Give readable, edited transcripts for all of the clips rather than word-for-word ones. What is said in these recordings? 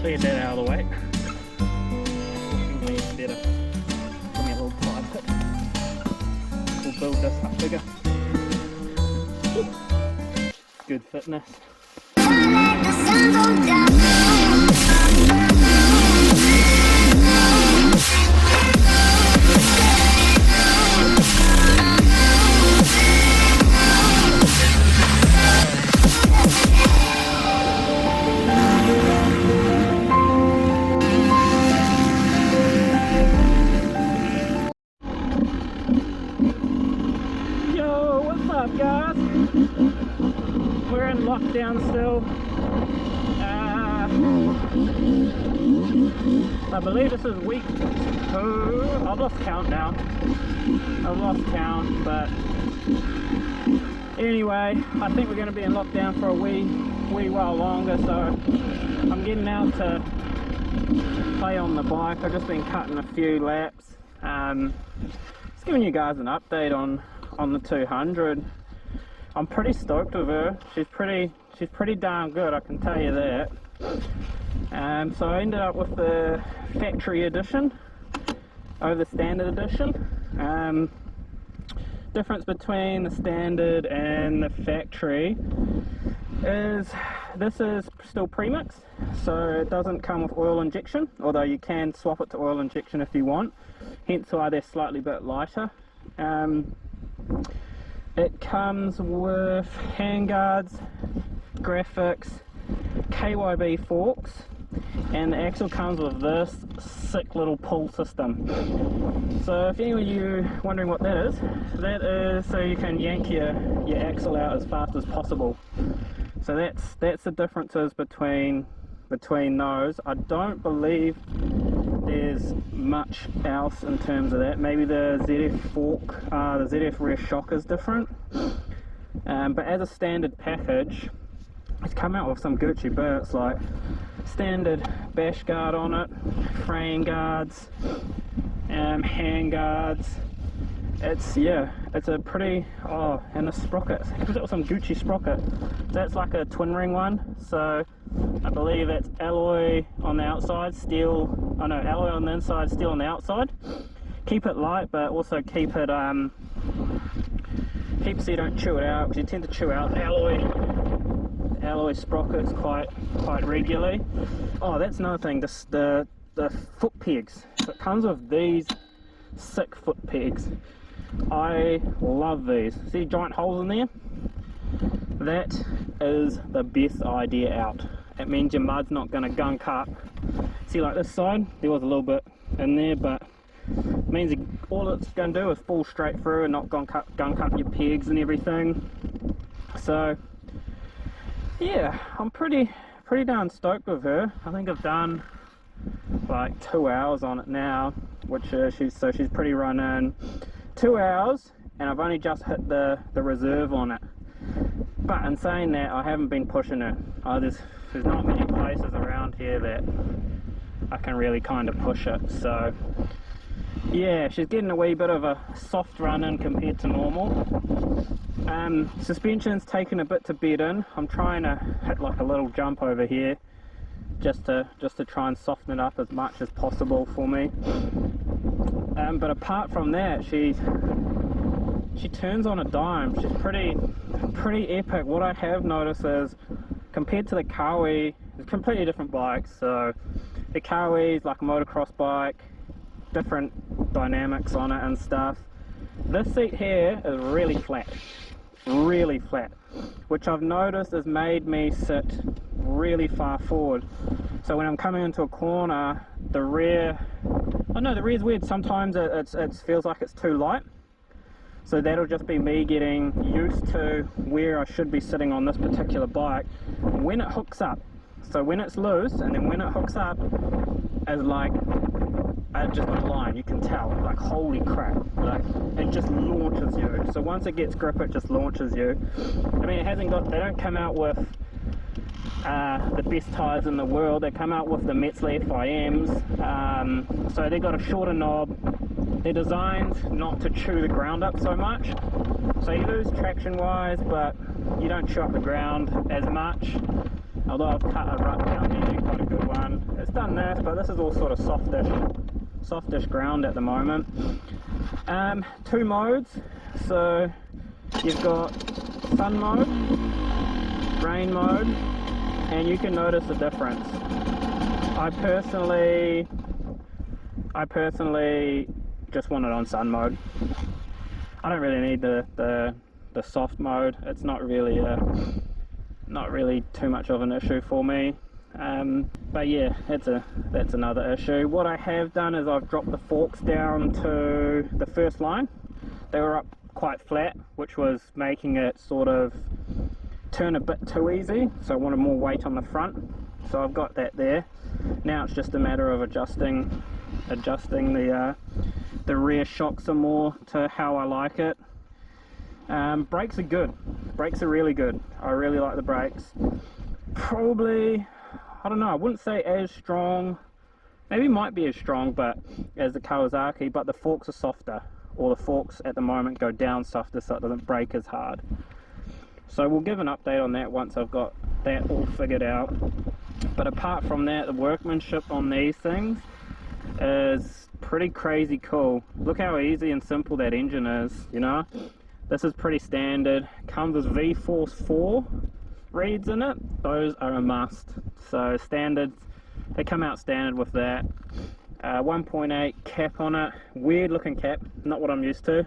cleared that out of the way. Fortunately, it's better. Give me a little private. We'll build this up bigger. Good fitness. Yo, what's up, guys? We're in lockdown still. I believe this is week 2. I've lost count now. I've lost count, but anyway, I think we're going to be in lockdown for a wee while longer, so I'm getting out to play on the bike. I've just been cutting a few laps. Just giving you guys an update on the 200. I'm pretty stoked with her. She's pretty darn good, I can tell you that. So I ended up with the factory edition over the standard edition. Difference between the standard and the factory is this is still premix, so it doesn't come with oil injection, although you can swap it to oil injection if you want, hence why they're slightly bit lighter. It comes with handguards, graphics, KYB forks, and the axle comes with this sick little pull system. So if any of you wondering what that is so you can yank your axle out as fast as possible. So that's the differences between those. I don't believe there's much else in terms of that. Maybe the ZF fork, the ZF rear shock is different, but as a standard package, it's come out with some Gucci bits like standard bash guard on it, frame guards, hand guards. It's a pretty, and the sprocket, it comes out with some Gucci sprocket. That's like a twin ring one, so I believe it's alloy on the outside, steel, alloy on the inside, steel on the outside. Keep it light, but also keep it, keep so you don't chew it out, because you tend to chew out the alloy sprockets quite regularly. Oh, that's another thing, the foot pegs. So it comes with these sick foot pegs. I love these. See giant holes in there? That is the best idea out. It means your mud's not going to gunk up. See, like this side, there was a little bit in there, but it means all it's going to do is fall straight through and not gunk up your pegs and everything. So yeah, I'm pretty darn stoked with her. I think I've done like 2 hours on it now, which she's pretty run in. 2 hours, and I've only just hit the reserve on it. But in saying that, I haven't been pushing it. There's not many places around here that I can really kind of push it. So yeah, she's getting a wee bit of a soft run in compared to normal. Suspension's taken a bit to bed in. I'm trying to hit like a little jump over here just to try and soften it up as much as possible for me. But apart from that, she turns on a dime. She's pretty epic. What I have noticed is, compared to the Kawi, it's completely different bikes. So the Kawi is like a motocross bike, different dynamics on it and stuff. This seat here is really flat, which I've noticed has made me sit really far forward. So when I'm coming into a corner, the rear, the rear's weird. Sometimes it feels like it's too light. So that'll just be me getting used to where I should be sitting on this particular bike when it hooks up. So when it's loose and then when it hooks up, is like, just a line, you can tell, like holy crap, like it just launches you. So once it gets grip, it just launches you. I mean, they don't come out with the best tyres in the world. They come out with the Metzler FIMs, so they've got a shorter knob. They're designed not to chew the ground up so much, so you lose traction wise, but you don't chew up the ground as much. Although I've cut a rut down there, quite a good one. done this, but this is all sort of softish ground at the moment. 2 modes, so you've got sun mode, rain mode, and you can notice the difference. I personally just want it on sun mode. I don't really need the soft mode. It's not really too much of an issue for me. But yeah, that's another issue. What I have done is I've dropped the forks down to the first line. They were up quite flat, which was making it sort of turn a bit too easy, so I wanted more weight on the front, so I've got that there. Now it's just a matter of adjusting the rear shock some more to how I like it. Brakes are good. Brakes are really good. I really like the brakes. Probably, I don't know, I wouldn't say as strong, maybe might be as strong but as the Kawasaki, but the forks are softer, or the forks at the moment go down softer so it doesn't brake as hard. So we'll give an update on that once I've got that all figured out. But apart from that, the workmanship on these things is pretty crazy cool. Look how easy and simple that engine is, you know. This is pretty standard. Comes with V-Force 4 reeds in it. Those are a must. So standard, they come out standard with that. 1.8 cap on it. Weird looking cap, not what I'm used to,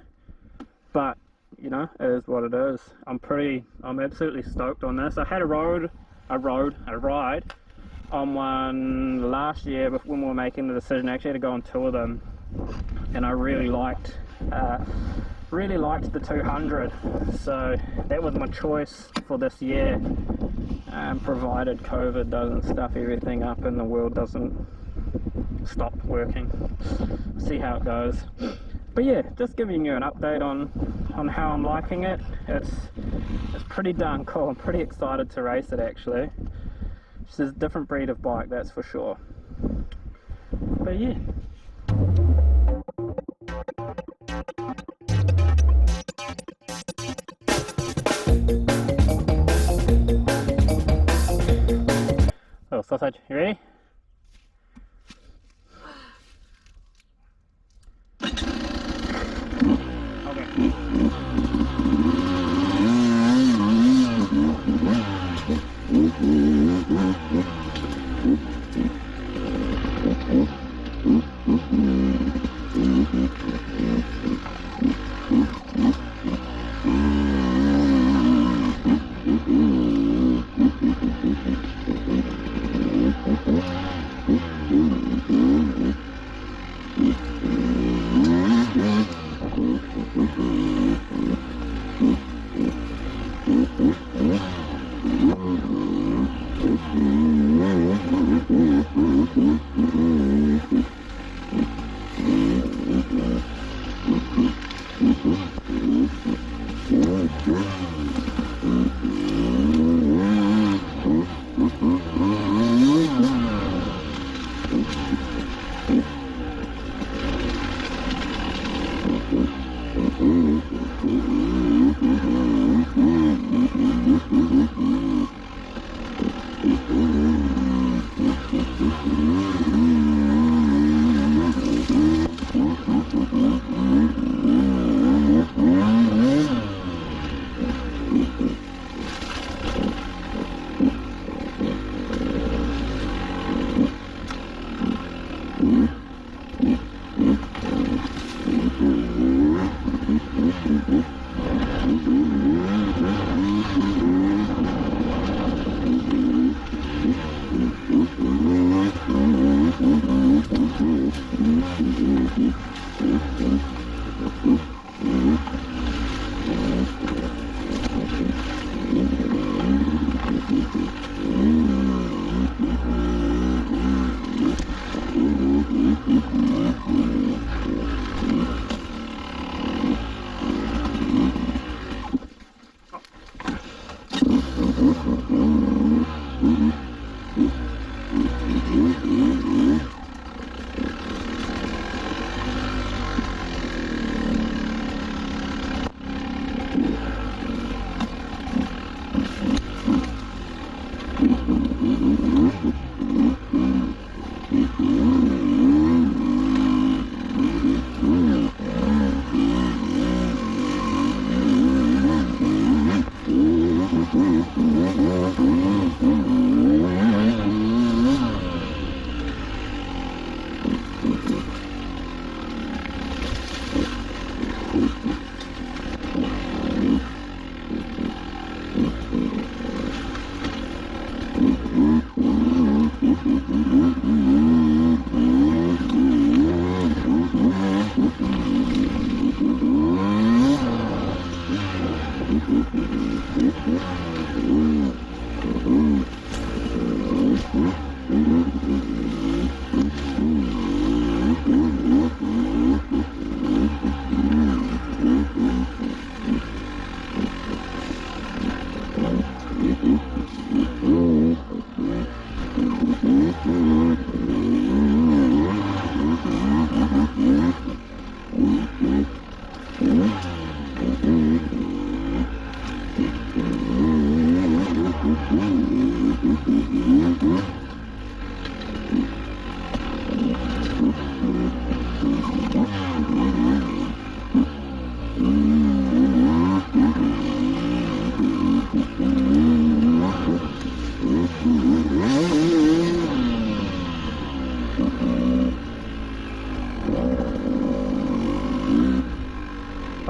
but you know, it is what it is. I'm absolutely stoked on this. I had a ride on one last year when we were making the decision. I actually had to go on 2 of them, and I really liked the 200, so that was my choice for this year, provided COVID doesn't stuff everything up and the world doesn't stop working. See how it goes. But yeah, just giving you an update on how I'm liking it. It's pretty darn cool. I'm pretty excited to race it actually. It's a different breed of bike, that's for sure. But yeah. Little sausage, you ready?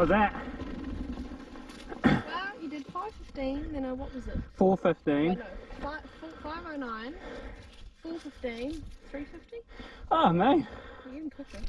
How's that? Well, you did 5:15, then what was it? 4:15. Oh, no, 5:09, 4:15, 3:50? Oh, mate. You're getting quicker.